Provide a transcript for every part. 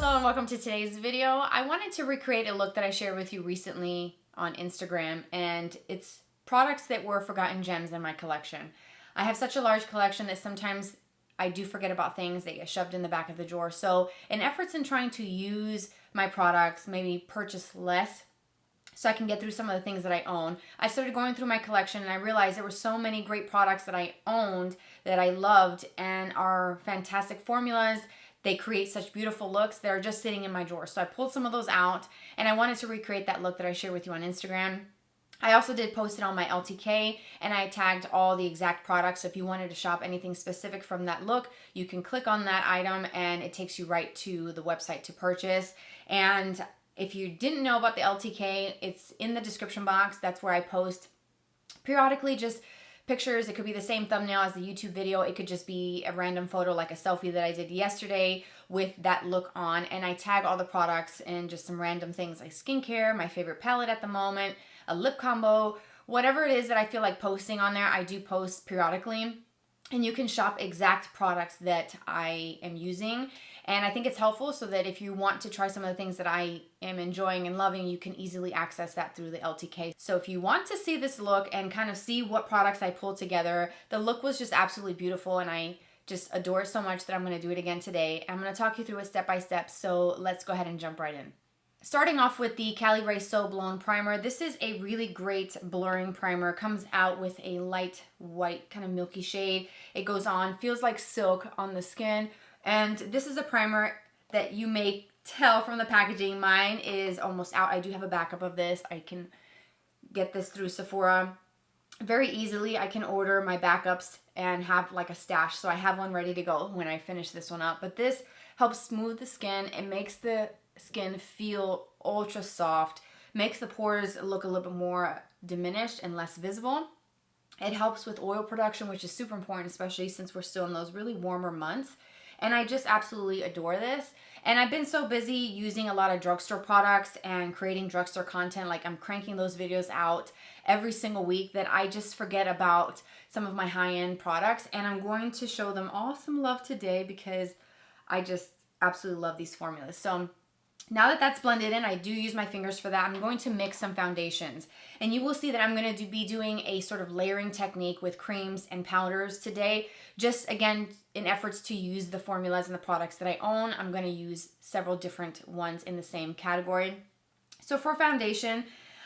Hello and welcome to today's video. I wanted to recreate a look that I shared with you recently on Instagram, and it's products that were forgotten gems in my collection. I have such a large collection that sometimes I do forget about things that get shoved in the back of the drawer. So in efforts in trying to use my products, maybe purchase less so I can get through some of the things that I own, I started going through my collection and I realized there were so many great products that I owned that I loved and are fantastic formulas. They create such beautiful looks that are just sitting in my drawer. So I pulled some of those out and I wanted to recreate that look that I shared with you on Instagram. I also did post it on my LTK and I tagged all the exact products. So if you wanted to shop anything specific from that look, you can click on that item and it takes you right to the website to purchase. And if you didn't know about the LTK, it's in the description box. That's where I post periodically just pictures. It could be the same thumbnail as the YouTube video. It could just be a random photo like a selfie that I did yesterday with that look on. And I tag all the products and just some random things like skincare, my favorite palette at the moment, a lip combo, whatever it is that I feel like posting on there, I do post periodically. And you can shop exact products that I am using. And I think it's helpful so that if you want to try some of the things that I am enjoying and loving, you can easily access that through the LTK. So if you want to see this look and kind of see what products I pulled together, the look was just absolutely beautiful and I just adore it so much that I'm going to do it again today. I'm going to talk you through it step by step. So let's go ahead and jump right in. Starting off with the Caliray So Blown Primer. This is a really great blurring primer. Comes out with a light white kind of milky shade. It goes on, feels like silk on the skin. And this is a primer that you may tell from the packaging. Mine is almost out. I do have a backup of this. I can get this through Sephora very easily. I can order my backups and have like a stash. So I have one ready to go when I finish this one up. But this helps smooth the skin. It makes the skin feel ultra soft, makes the pores look a little bit more diminished and less visible. It helps with oil production, which is super important, especially since we're still in those really warmer months. And I just absolutely adore this. And I've been so busy using a lot of drugstore products and creating drugstore content, like I'm cranking those videos out every single week, that I just forget about some of my high-end products. And I'm going to show them all some love today because I just absolutely love these formulas. So now that that's blended in, I do use my fingers for that. I'm going to mix some foundations. And you will see that I'm going to be doing a sort of layering technique with creams and powders today. Just again, in efforts to use the formulas and the products that I own, I'm going to use several different ones in the same category. So for foundation,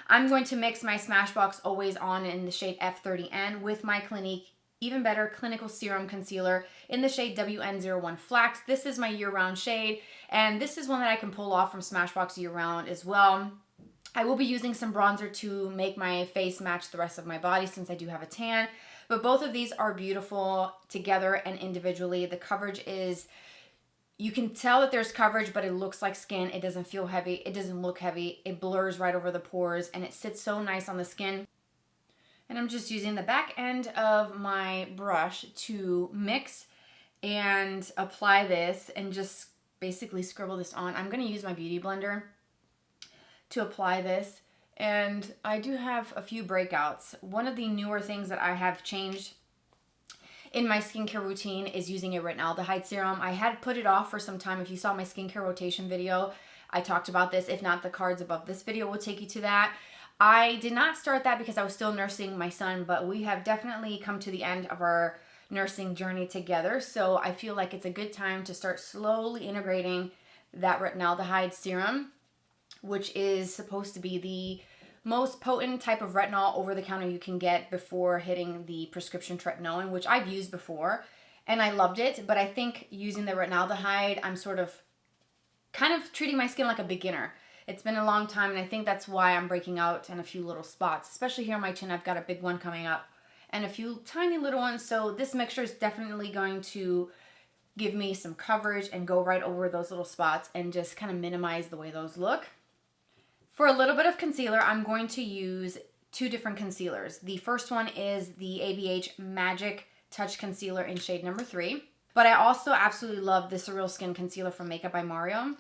I'm going to mix my Smashbox Always On in the shade F30N with my Clinique Even Better Clinical Serum Concealer in the shade WN01 Flax. This is my year-round shade, and this is one that I can pull off from Smashbox year-round as well. I will be using some bronzer to make my face match the rest of my body since I do have a tan, but both of these are beautiful together and individually. The coverage is, you can tell that there's coverage, but it looks like skin. It doesn't feel heavy. It doesn't look heavy. It blurs right over the pores, and it sits so nice on the skin. And I'm just using the back end of my brush to mix and apply this and just basically scribble this on. I'm going to use my beauty blender to apply this. And I do have a few breakouts. One of the newer things that I have changed in my skincare routine is using a Retinaldehyde serum. I had put it off for some time. If you saw my skincare rotation video, I talked about this. If not, the cards above this video will take you to that. I did not start that because I was still nursing my son, but we have definitely come to the end of our nursing journey together. So I feel like it's a good time to start slowly integrating that Retinaldehyde serum, which is supposed to be the most potent type of retinol over the counter you can get before hitting the prescription tretinoin, which I've used before and I loved it. But I think using the Retinaldehyde, I'm sort of kind of treating my skin like a beginner. It's been a long time, and I think that's why I'm breaking out in a few little spots, especially here on my chin. I've got a big one coming up and a few tiny little ones. So this mixture is definitely going to give me some coverage and go right over those little spots and just kind of minimize the way those look. For a little bit of concealer, I'm going to use two different concealers. The first one is the ABH Magic Touch Concealer in shade number 3. But I also absolutely love the Surrealskin concealer from Makeup by Mario.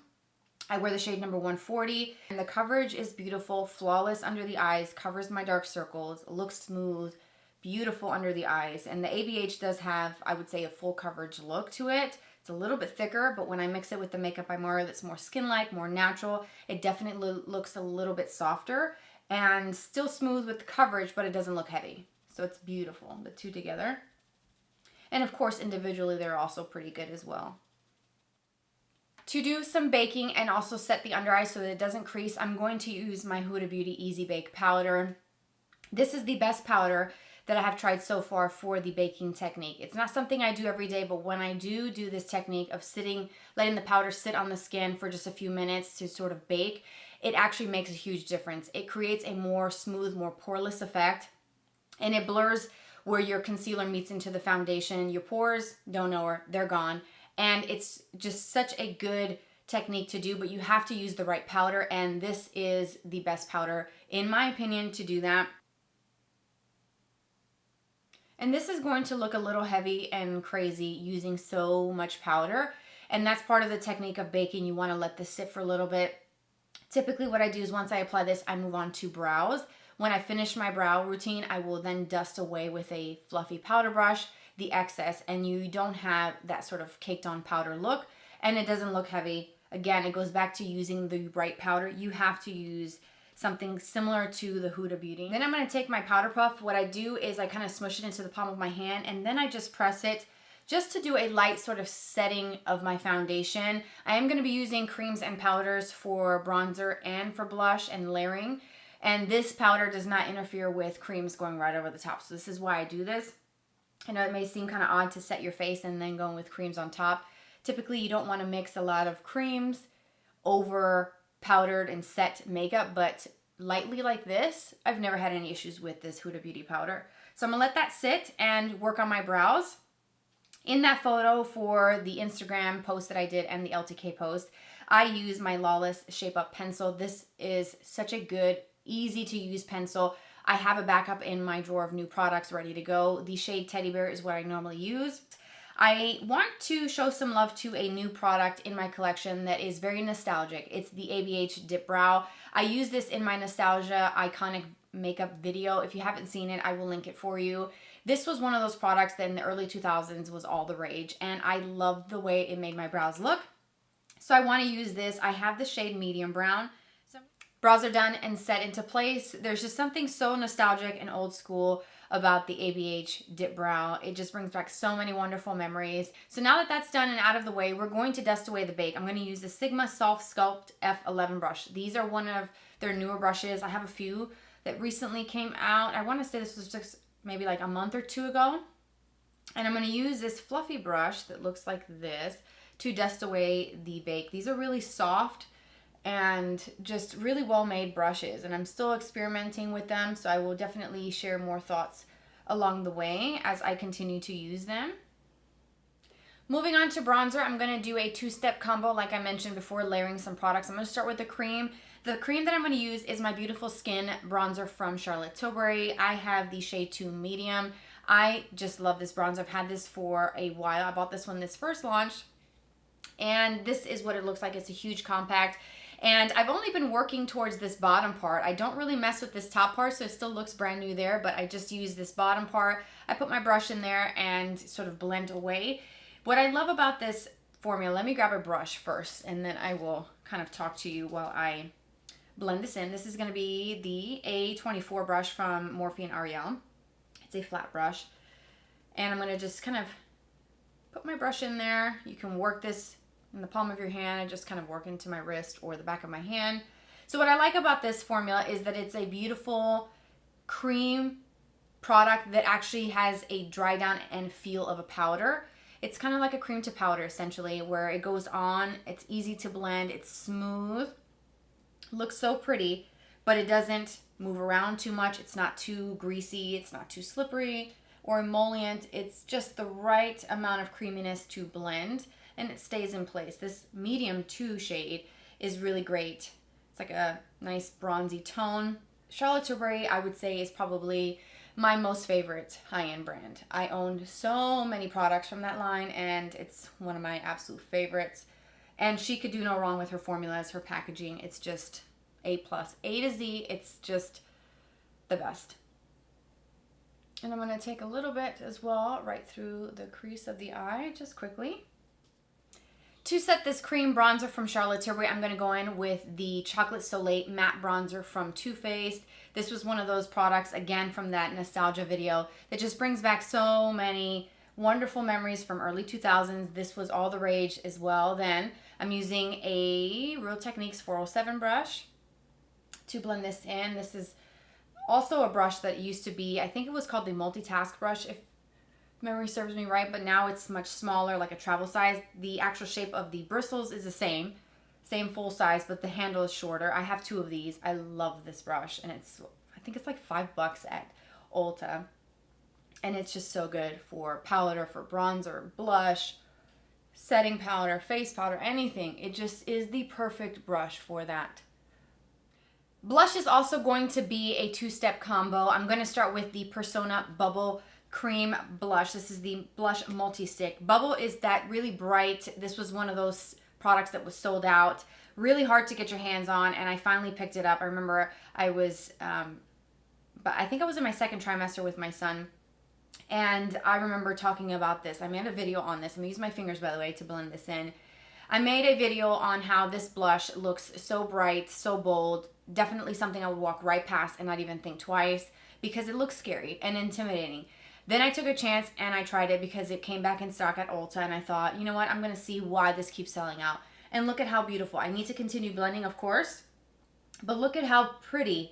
I wear the shade number 140, and the coverage is beautiful, flawless under the eyes, covers my dark circles, looks smooth, beautiful under the eyes. And the ABH does have, I would say, a full coverage look to it. It's a little bit thicker, but when I mix it with the Makeup by Mara that's more skin-like, more natural, it definitely looks a little bit softer and still smooth with the coverage, but it doesn't look heavy. So it's beautiful, the two together. And of course, individually, they're also pretty good as well. To do some baking and also set the under eye so that it doesn't crease, I'm going to use my Huda Beauty Easy Bake Powder. This is the best powder that I have tried so far for the baking technique. It's not something I do every day, but when I do this technique of letting the powder sit on the skin for just a few minutes to sort of bake, it actually makes a huge difference. It creates a more smooth, more poreless effect, and it blurs where your concealer meets into the foundation. Your pores, don't know her, they're gone. And it's just such a good technique to do, but you have to use the right powder, and this is the best powder, in my opinion, to do that. And this is going to look a little heavy and crazy using so much powder, and that's part of the technique of baking. You want to let this sit for a little bit. Typically what I do is once I apply this, I move on to brows. When I finish my brow routine, I will then dust away with a fluffy powder brush the excess, and you don't have that sort of caked on powder look, and it doesn't look heavy. Again, it goes back to using the right powder. You have to use something similar to the Huda Beauty. Then I'm going to take my powder puff. What I do is I kind of smush it into the palm of my hand, and then I just press it just to do a light sort of setting of my foundation. I am going to be using creams and powders for bronzer and for blush and layering, and this powder does not interfere with creams going right over the top. So this is why I do this. I know it may seem kind of odd to set your face and then go with creams on top. Typically, you don't want to mix a lot of creams over powdered and set makeup, but lightly like this, I've never had any issues with this Huda Beauty powder. So I'm going to let that sit and work on my brows. In that photo for the Instagram post that I did and the LTK post, I use my Lawless Shape Up pencil. This is such a good, easy to use pencil. I have a backup in my drawer of new products ready to go. The shade Teddy Bear is what I normally use. I want to show some love to a new product in my collection that is very nostalgic. It's the ABH Dip Brow. I use this in my Nostalgia Iconic Makeup video. If you haven't seen it, I will link it for you. This was one of those products that in the early 2000s was all the rage, and I loved the way it made my brows look. So I want to use this. I have the shade Medium Brown. Brows are done and set into place. There's just something so nostalgic and old school about the ABH Dip Brow. It just brings back so many wonderful memories. So now that that's done and out of the way, we're going to dust away the bake. I'm going to use the Sigma Soft Sculpt F11 brush. These are one of their newer brushes. I have a few that recently came out. I want to say this was just maybe like a month or two ago. And I'm going to use this fluffy brush that looks like this to dust away the bake. These are really soft and just really well-made brushes, and I'm still experimenting with them, so I will definitely share more thoughts along the way as I continue to use them. Moving on to bronzer, I'm going to do a two-step combo like I mentioned before, layering some products. I'm going to start with the cream. The cream that I'm going to use is my Beautiful Skin bronzer from Charlotte Tilbury. I have the shade 2 Medium. I just love this bronzer. I've had this for a while. I bought this when this first launched, and this is what it looks like. It's a huge compact. And I've only been working towards this bottom part. I don't really mess with this top part, so it still looks brand new there, but I just use this bottom part. I put my brush in there and sort of blend away. What I love about this formula, let me grab a brush first, and then I will kind of talk to you while I blend this in. This is going to be the A24 brush from Morphe and Ariel. It's a flat brush. And I'm going to just kind of put my brush in there. You can work this in the palm of your hand and just kind of work into my wrist or the back of my hand. So what I like about this formula is that it's a beautiful cream product that actually has a dry down and feel of a powder. It's kind of like a cream to powder essentially, where it goes on, it's easy to blend, it's smooth, looks so pretty, but it doesn't move around too much. It's not too greasy, it's not too slippery or emollient. It's just the right amount of creaminess to blend, and it stays in place. This medium 2 shade is really great. It's like a nice bronzy tone. Charlotte Tilbury, I would say, is probably my most favorite high-end brand. I owned so many products from that line, and it's one of my absolute favorites. And she could do no wrong with her formulas, her packaging. It's just A+. A to Z, it's just the best. And I'm going to take a little bit as well right through the crease of the eye, just quickly. To set this cream bronzer from Charlotte Tilbury, I'm going to go in with the Chocolate Soleil Matte Bronzer from Too Faced. This was one of those products, again, from that nostalgia video that just brings back so many wonderful memories from early 2000s. This was all the rage as well then. I'm using a Real Techniques 407 brush to blend this in. This is also a brush that used to be, I think it was called the multitask brush, if memory serves me right, but now it's much smaller, like a travel size. The actual shape of the bristles is the same full size, but the handle is shorter. I have 2 of these. I love this brush, and I think it's like $5 at Ulta, and it's just so good for powder, for bronzer, blush, setting powder, face powder, anything. It just is the perfect brush for that. Blush is also going to be a 2-step combo. I'm going to start with the Persona Bubble Cream Blush. This is the Blush Multi-Stick. Bubble is that really bright. This was one of those products that was sold out. Really hard to get your hands on, and I finally picked it up. I remember I was, but I think I was in my 2nd trimester with my son, and I remember talking about this. I made a video on this. I'm going to use my fingers, by the way, to blend this in. I made a video on how this blush looks so bright, so bold. Definitely something I would walk right past and not even think twice because it looks scary and intimidating. Then I took a chance and I tried it because it came back in stock at Ulta, and I thought, you know what, I'm going to see why this keeps selling out. And look at how beautiful. I need to continue blending, of course, but look at how pretty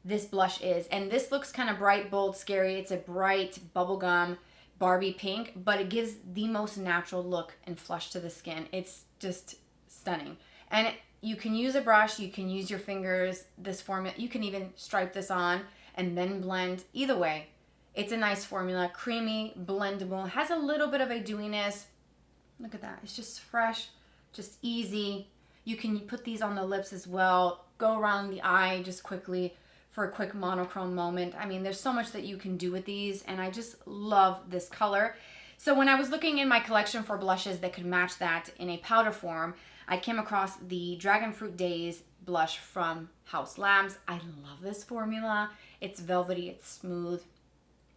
this blush is. And this looks kind of bright, bold, scary. It's a bright bubblegum Barbie pink, but it gives the most natural look and flush to the skin. It's just stunning. And you can use a brush, you can use your fingers, this formula, you can even stripe this on and then blend. Either way, it's a nice formula, creamy, blendable, has a little bit of a dewiness. Look at that, it's just fresh, just easy. You can put these on the lips as well, go around the eye just quickly for a quick monochrome moment. I mean, there's so much that you can do with these, and I just love this color. So when I was looking in my collection for blushes that could match that in a powder form, I came across the Dragonfruit Daze blush from Haus Labs. I love this formula. It's velvety, it's smooth.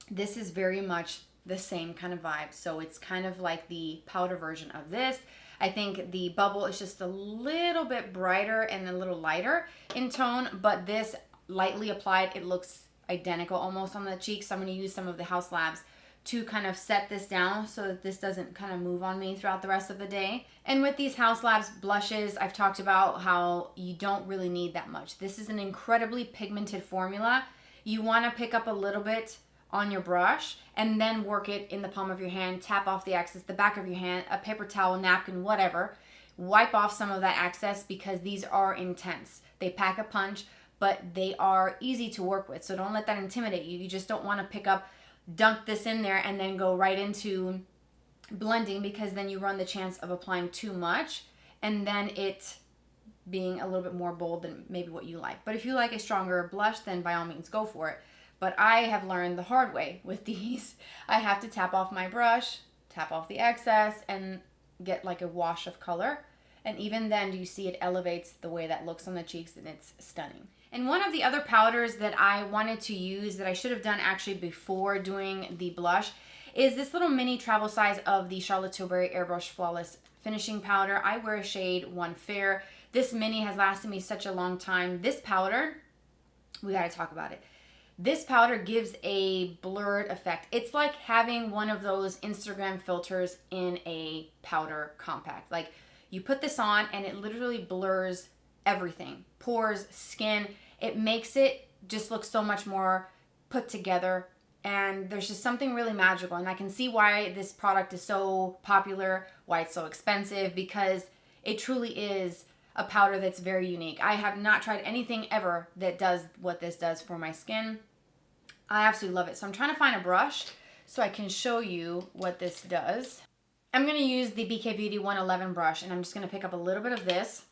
This is very much the same kind of vibe. So it's kind of like the powder version of this. I think the bubble is just a little bit brighter and a little lighter in tone, but this lightly applied, it looks identical almost on the cheeks. So I'm going to use some of the Haus Labs to kind of set this down so that this doesn't kind of move on me throughout the rest of the day. And with these Haus Labs blushes, I've talked about how you don't really need that much. This is an incredibly pigmented formula. You want to pick up a little bit on your brush and then work it in the palm of your hand, tap off the excess, the back of your hand, a paper towel, napkin, whatever. Wipe off some of that excess because these are intense. They pack a punch, but they are easy to work with. So don't let that intimidate you. You just don't want to pick up, dunk this in there and then go right into blending, because then you run the chance of applying too much and then it being a little bit more bold than maybe what you like. But if you like a stronger blush, then by all means go for it. But I have learned the hard way with these. I have to tap off my brush, tap off the excess, and get like a wash of color. And even then, do you see it elevates the way that looks on the cheeks, and it's stunning. And one of the other powders that I wanted to use that I should have done actually before doing the blush is this little mini travel size of the Charlotte Tilbury Airbrush Flawless Finishing Powder. I wear a shade 1 Fair. This mini has lasted me such a long time. This powder, we got to talk about it. This powder gives a blurred effect. It's like having one of those Instagram filters in a powder compact. Like, you put this on and it literally blurs everything. Pores, skin. It makes it just look so much more put together. And there's just something really magical. And I can see why this product is so popular, why it's so expensive, because it truly is a powder that's very unique. I have not tried anything ever that does what this does for my skin. I absolutely love it. So I'm trying to find a brush so I can show you what this does. I'm going to use the BK Beauty 111 brush, and I'm just going to pick up a little bit of this,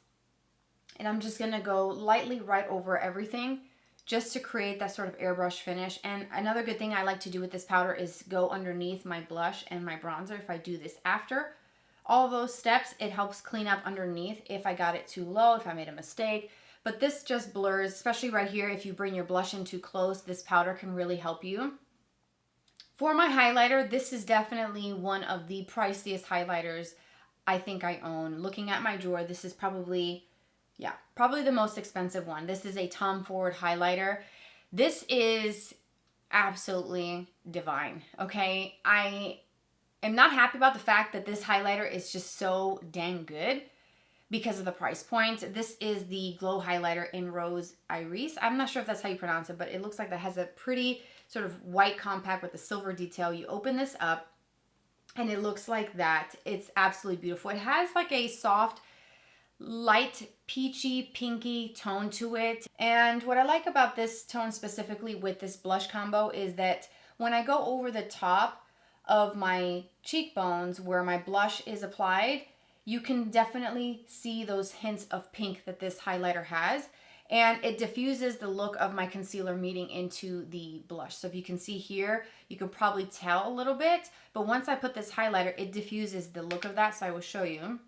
and I'm just going to go lightly right over everything just to create that sort of airbrush finish. And another good thing I like to do with this powder is go underneath my blush and my bronzer. If I do this after all of those steps, it helps clean up underneath if I got it too low, if I made a mistake. But this just blurs, especially right here. If you bring your blush in too close, this powder can really help you. For my highlighter, this is definitely one of the priciest highlighters I think I own. Looking at my drawer, this is probably, yeah, probably the most expensive one. This is a Tom Ford highlighter. This is absolutely divine, okay? I am not happy about the fact that this highlighter is just so dang good because of the price point. This is the Glow Highlighter in Rose Iris. I'm not sure if that's how you pronounce it, but it looks like that has a pretty sort of white compact with the silver detail. You open this up and it looks like that. It's absolutely beautiful. It has like a soft, light, peachy, pinky tone to it. And what I like about this tone specifically with this blush combo is that when I go over the top of my cheekbones where my blush is applied, you can definitely see those hints of pink that this highlighter has. And it diffuses the look of my concealer meeting into the blush. So if you can see here, you can probably tell a little bit. But once I put this highlighter, it diffuses the look of that. So I will show you.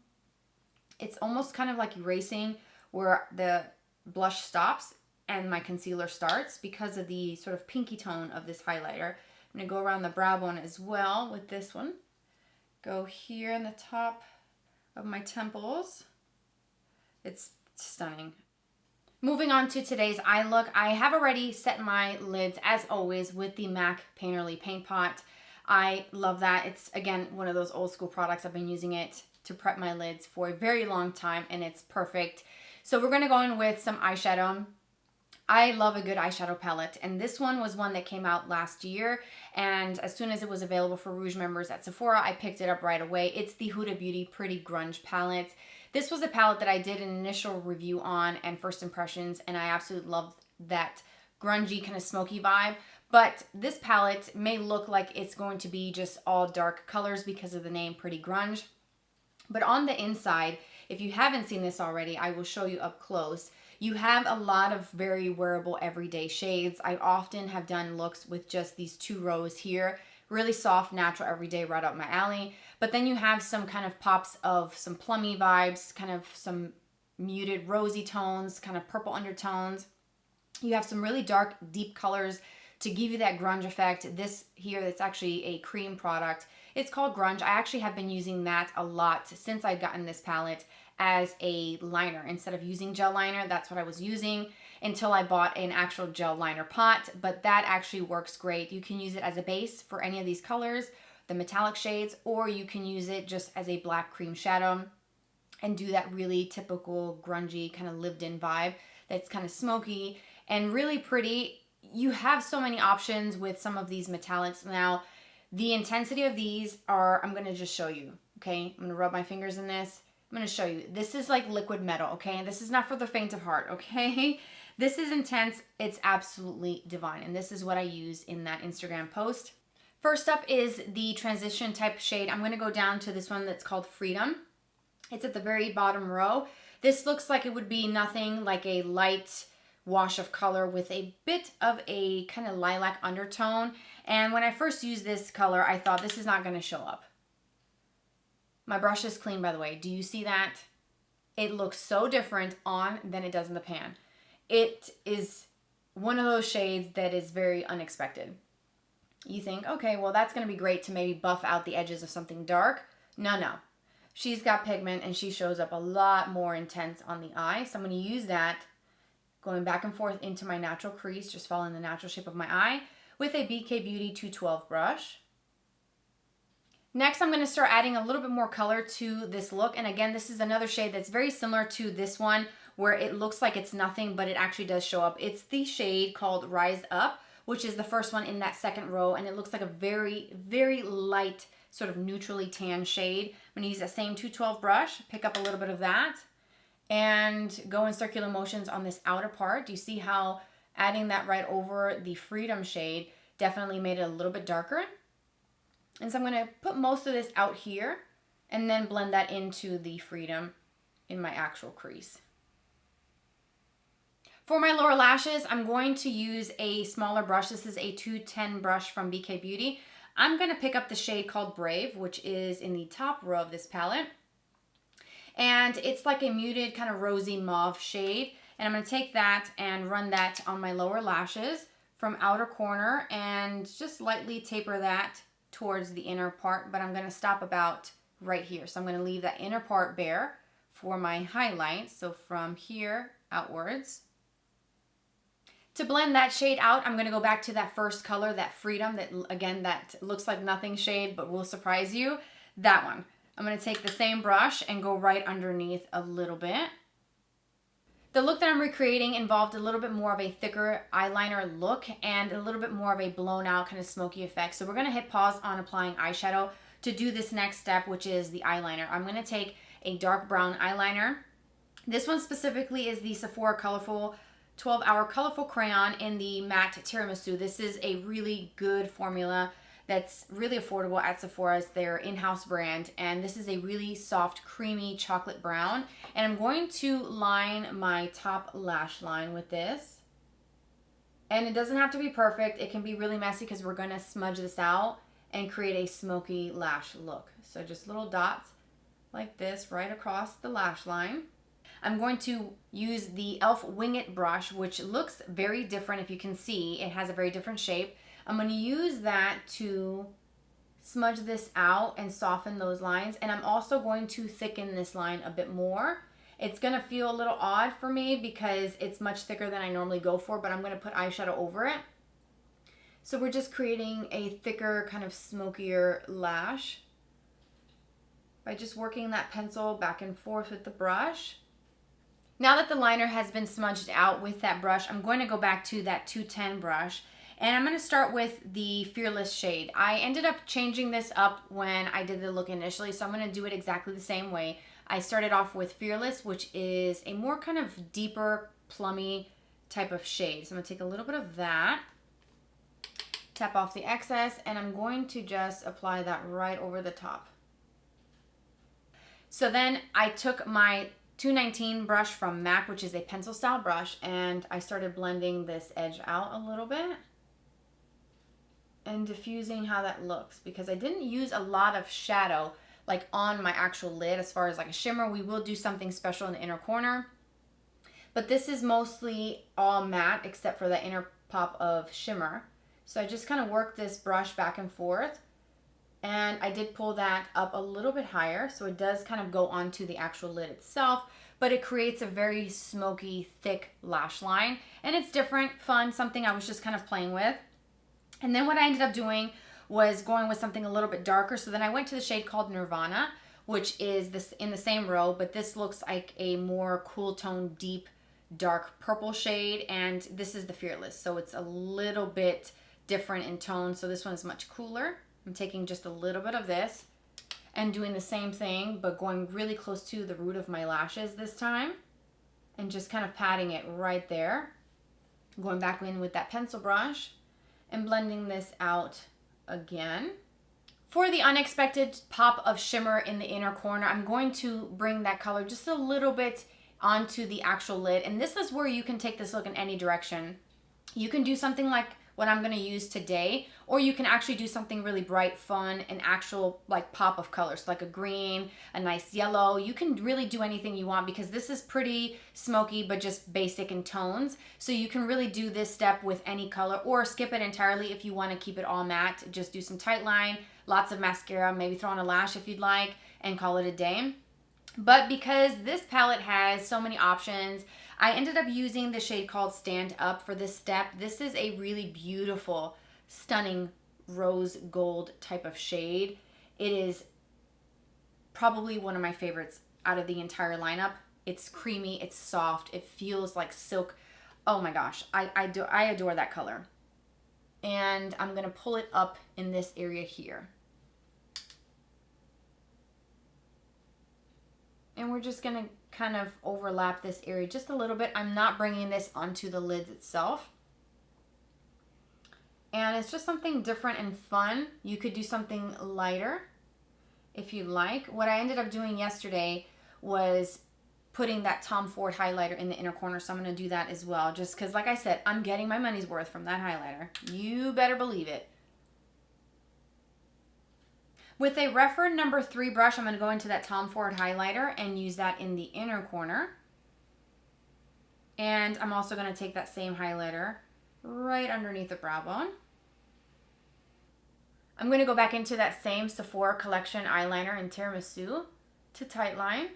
It's almost kind of like erasing where the blush stops and my concealer starts because of the sort of pinky tone of this highlighter. I'm going to go around the brow bone as well with this one. Go here in the top of my temples. It's stunning. Moving on to today's eye look, I have already set my lids as always with the MAC Painterly Paint Pot. I love that. It's again one of those old school products. I've been using it to prep my lids for a very long time and it's perfect. So we're going to go in with some eyeshadow. I love a good eyeshadow palette, and this one was one that came out last year, and as soon as it was available for Rouge members at Sephora, I picked it up right away. It's the Huda Beauty Pretty Grunge palette. This was a palette that I did an initial review on and first impressions, and I absolutely love that grungy kind of smoky vibe. But this palette may look like it's going to be just all dark colors because of the name Pretty Grunge. But on the inside, if you haven't seen this already, I will show you up close. You have a lot of very wearable everyday shades. I often have done looks with just these 2 rows here. Really soft, natural, everyday, right up my alley. But then you have some kind of pops of some plummy vibes, kind of some muted rosy tones, kind of purple undertones. You have some really dark, deep colors to give you that grunge effect. This here, it's actually a cream product. It's called Grunge. I actually have been using that a lot since I've gotten this palette as a liner. Instead of using gel liner, that's what I was using until I bought an actual gel liner pot, but that actually works great. You can use it as a base for any of these colors, the metallic shades, or you can use it just as a black cream shadow and do that really typical grungy kind of lived-in vibe that's kind of smoky and really pretty. You have so many options with some of these metallics. Now, the intensity of these are, I'm going to just show you, okay? I'm going to rub my fingers in this. I'm going to show you. This is like liquid metal, okay? And this is not for the faint of heart, okay? This is intense. It's absolutely divine. And this is what I use in that Instagram post. First up is the transition type shade. I'm going to go down to this one that's called Freedom. It's at the very bottom row. This looks like it would be nothing like a light wash of color with a bit of a kind of lilac undertone. And when I first used this color, I thought this is not going to show up. My brush is clean, by the way. Do you see that? It looks so different on than it does in the pan. It is one of those shades that is very unexpected. You think, okay, well, that's going to be great to maybe buff out the edges of something dark. No. She's got pigment and she shows up a lot more intense on the eye. So I'm going to use that going back and forth into my natural crease, just following the natural shape of my eye with a BK Beauty 212 brush. Next, I'm going to start adding a little bit more color to this look. And again, this is another shade that's very similar to this one where it looks like it's nothing, but it actually does show up. It's the shade called Rise Up, which is the first one in that second row. And it looks like a very, very light, sort of neutrally tan shade. I'm going to use that same 212 brush, pick up a little bit of that, and go in circular motions on this outer part. Do you see how adding that right over the Freedom shade definitely made it a little bit darker? And so I'm going to put most of this out here and then blend that into the Freedom in my actual crease. For my lower lashes, I'm going to use a smaller brush. This is a 210 brush from BK Beauty. I'm going to pick up the shade called Brave, which is in the top row of this palette. And it's like a muted kind of rosy mauve shade. And I'm going to take that and run that on my lower lashes from outer corner and just lightly taper that towards the inner part, but I'm going to stop about right here. So I'm going to leave that inner part bare for my highlight. So from here outwards. To blend that shade out, I'm going to go back to that first color, that Freedom, that again, that looks like nothing shade, but will surprise you. That one. I'm going to take the same brush and go right underneath a little bit. The look that I'm recreating involved a little bit more of a thicker eyeliner look and a little bit more of a blown out kind of smoky effect. So we're going to hit pause on applying eyeshadow to do this next step, which is the eyeliner. I'm going to take a dark brown eyeliner. This one specifically is the Sephora Colorful 12-Hour Colorful Crayon in the Matte Tiramisu. This is a really good formula that's really affordable at Sephora's, their in-house brand. And this is a really soft, creamy chocolate brown. And I'm going to line my top lash line with this. And it doesn't have to be perfect. It can be really messy because we're going to smudge this out and create a smoky lash look. So just little dots like this right across the lash line. I'm going to use the e.l.f. Wing It brush, which looks very different. If you can see, it has a very different shape. I'm going to use that to smudge this out and soften those lines. And I'm also going to thicken this line a bit more. It's going to feel a little odd for me because it's much thicker than I normally go for, but I'm going to put eyeshadow over it. So we're just creating a thicker, kind of smokier lash by just working that pencil back and forth with the brush. Now that the liner has been smudged out with that brush, I'm going to go back to that 210 brush. And I'm going to start with the Fearless shade. I ended up changing this up when I did the look initially, so I'm going to do it exactly the same way. I started off with Fearless, which is a more kind of deeper, plummy type of shade. So I'm going to take a little bit of that, tap off the excess, and I'm going to just apply that right over the top. So then I took my 219 brush from MAC, which is a pencil style brush, and I started blending this edge out a little bit and diffusing how that looks, because I didn't use a lot of shadow like on my actual lid as far as like a shimmer. We will do something special in the inner corner, but this is mostly all matte except for the inner pop of shimmer. So I just kind of work this brush back and forth, and I did pull that up a little bit higher so it does kind of go onto the actual lid itself, but it creates a very smoky, thick lash line, and it's different, fun, something I was just kind of playing with. And then what I ended up doing was going with something a little bit darker. So then I went to the shade called Nirvana, which is this in the same row, but this looks like a more cool tone, deep, dark purple shade. And this is the Fearless. So it's a little bit different in tone. So this one is much cooler. I'm taking just a little bit of this and doing the same thing, but going really close to the root of my lashes this time and just kind of patting it right there. Going back in with that pencil brush and blending this out again. For the unexpected pop of shimmer in the inner corner, I'm going to bring that color just a little bit onto the actual lid. And this is where you can take this look in any direction. You can do something like what I'm going to use today, or you can actually do something really bright, fun, an actual like pop of colors, like a green, a nice yellow. You can really do anything you want because this is pretty smoky but just basic in tones. So you can really do this step with any color or skip it entirely if you want to keep it all matte. Just do some tight line, lots of mascara, maybe throw on a lash if you'd like, and call it a day. But because this palette has so many options, I ended up using the shade called Stand Up for this step. This is a really beautiful, stunning rose gold type of shade. It is probably one of my favorites out of the entire lineup. It's creamy, it's soft, it feels like silk. Oh my gosh, I adore that color. And I'm gonna pull it up in this area here. And we're just going to kind of overlap this area just a little bit. I'm not bringing this onto the lids itself. And it's just something different and fun. You could do something lighter if you like. What I ended up doing yesterday was putting that Tom Ford highlighter in the inner corner. So I'm going to do that as well. Just because, like I said, I'm getting my money's worth from that highlighter. You better believe it. With a Refer number 3 brush, I'm going to go into that Tom Ford highlighter and use that in the inner corner. And I'm also going to take that same highlighter right underneath the brow bone. I'm going to go back into that same Sephora Collection eyeliner in Tiramisu to tightline.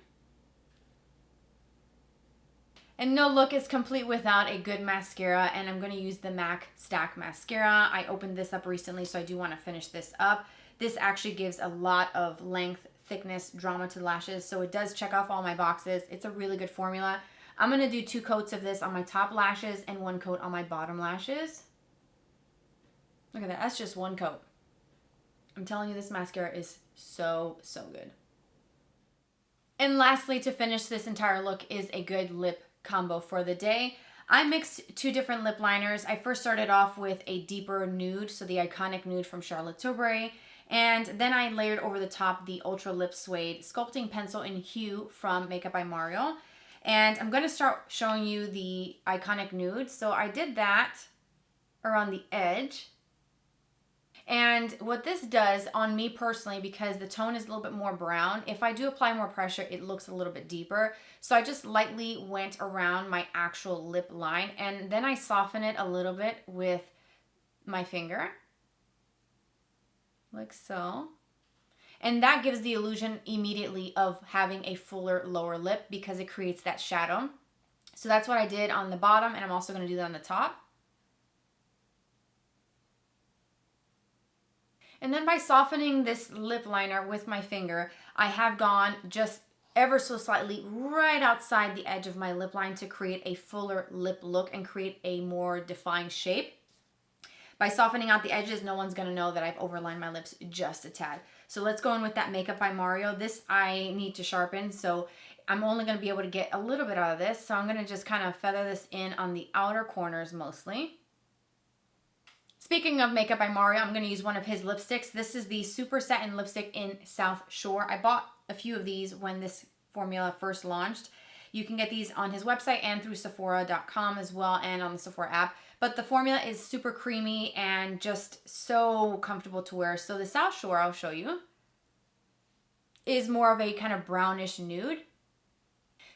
And no look is complete without a good mascara, and I'm going to use the MAC Stack Mascara. I opened this up recently, so I do want to finish this up. This actually gives a lot of length, thickness, drama to the lashes, so it does check off all my boxes. It's a really good formula. I'm going to do 2 coats of this on my top lashes and 1 coat on my bottom lashes. Look at that. That's just 1 coat. I'm telling you, this mascara is so, so good. And lastly, to finish this entire look is a good lip combo for the day. I mixed 2 different lip liners. I first started off with a deeper nude, so the iconic nude from Charlotte Tilbury, and then I layered over the top the Ultra Lip Suede Sculpting Pencil in Hue from Makeup by Mario. And I'm going to start showing you the iconic nude. So I did that around the edge. And what this does on me personally, because the tone is a little bit more brown, if I do apply more pressure, it looks a little bit deeper. So I just lightly went around my actual lip line, and then I soften it a little bit with my finger, like so. And that gives the illusion immediately of having a fuller lower lip because it creates that shadow. So that's what I did on the bottom, and I'm also going to do that on the top. And then by softening this lip liner with my finger, I have gone just ever so slightly right outside the edge of my lip line to create a fuller lip look and create a more defined shape. By softening out the edges, no one's going to know that I've overlined my lips just a tad. So let's go in with that Makeup by Mario. This I need to sharpen, so I'm only going to be able to get a little bit out of this. So I'm going to just kind of feather this in on the outer corners mostly. Speaking of Makeup by Mario, I'm going to use one of his lipsticks. This is the Super Satin Lipstick in South Shore. I bought a few of these when this formula first launched. You can get these on his website and through Sephora.com as well, and on the Sephora app. But the formula is super creamy and just so comfortable to wear. So the South Shore, I'll show you, is more of a kind of brownish nude.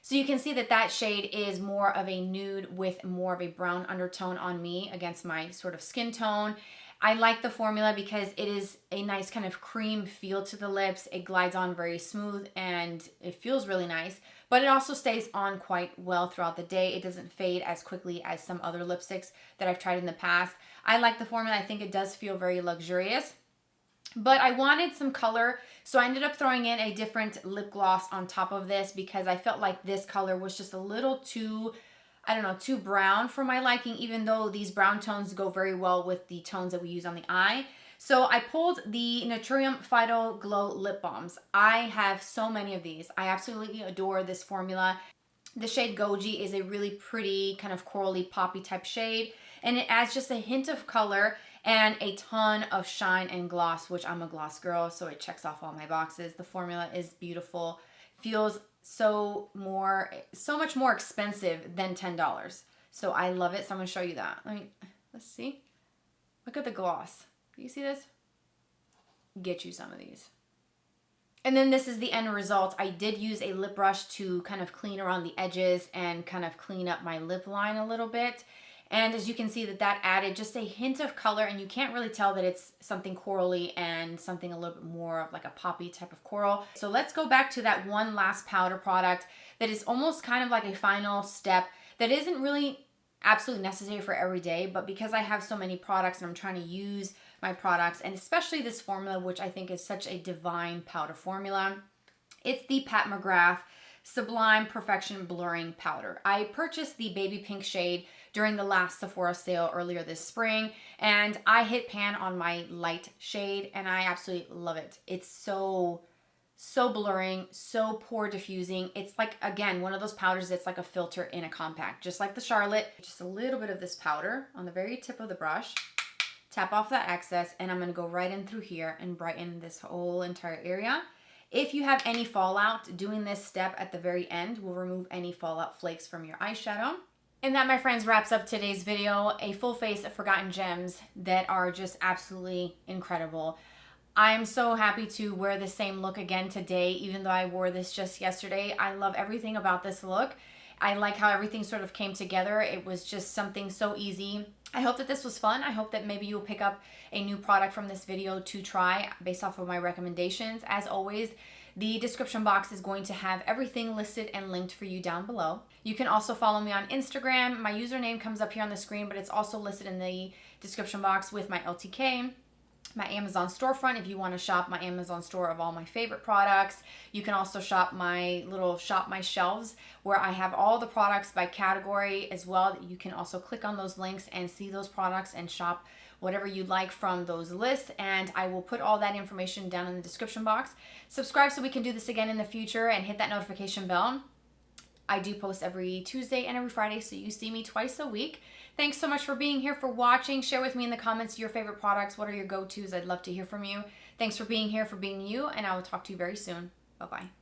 So you can see that that shade is more of a nude with more of a brown undertone on me against my sort of skin tone. I like the formula because it is a nice kind of cream feel to the lips. It glides on very smooth and it feels really nice, but it also stays on quite well throughout the day. It doesn't fade as quickly as some other lipsticks that I've tried in the past. I like the formula. I think it does feel very luxurious. But I wanted some color, so I ended up throwing in a different lip gloss on top of this because I felt like this color was just a little too, I don't know, too brown for my liking, even though these brown tones go very well with the tones that we use on the eye. So I pulled the Naturium Phyto Glow Lip Balms. I have so many of these. I absolutely adore this formula. The shade Goji is a really pretty kind of corally poppy type shade, and it adds just a hint of color and a ton of shine and gloss, which I'm a gloss girl, so it checks off all my boxes. The formula is beautiful, feels so much more expensive than $10. So I love it. So I'm gonna show you that. Let's see. Look at the gloss. Do you see this? Get you some of these. And then this is the end result. I did use a lip brush to kind of clean around the edges and kind of clean up my lip line a little bit. And as you can see, that added just a hint of color, and you can't really tell that it's something corally and something a little bit more of like a poppy type of coral. So let's go back to that one last powder product that is almost kind of like a final step that isn't really absolutely necessary for every day, but because I have so many products and I'm trying to use my products, and especially this formula, which I think is such a divine powder formula, it's the Pat McGrath Sublime Perfection Blurring Powder. I purchased the baby pink shade during the last Sephora sale earlier this spring, and I hit pan on my light shade, and I absolutely love it. It's so blurring, so pore diffusing. It's like, again, one of those powders that's like a filter in a compact, just like the Charlotte. Just a little bit of this powder on the very tip of the brush. Tap off that excess, and I'm gonna go right in through here and brighten this whole entire area. If you have any fallout, doing this step at the very end will remove any fallout flakes from your eyeshadow. And that, my friends, wraps up today's video. A full face of forgotten gems that are just absolutely incredible. I'm so happy to wear the same look again today, even though I wore this just yesterday. I love everything about this look. I like how everything sort of came together. It was just something so easy I hope that this was fun. I hope that maybe you'll pick up a new product from this video to try based off of my recommendations. As always, the description box is going to have everything listed and linked for you down below. You can also follow me on Instagram. My username comes up here on the screen, but it's also listed in the description box with my LTK. My Amazon storefront if you want to shop my Amazon store of all my favorite products. You can also shop my little shop my shelves where I have all the products by category as well. You can also click on those links and see those products and shop whatever you'd like from those lists, and I will put all that information down in the description box. Subscribe so we can do this again in the future, and hit that notification bell. I do post every Tuesday and every Friday, so you see me twice a week. Thanks so much for being here, for watching. Share with me in the comments your favorite products. What are your go-tos? I'd love to hear from you. Thanks for being here, for being you, and I will talk to you very soon. Bye-bye.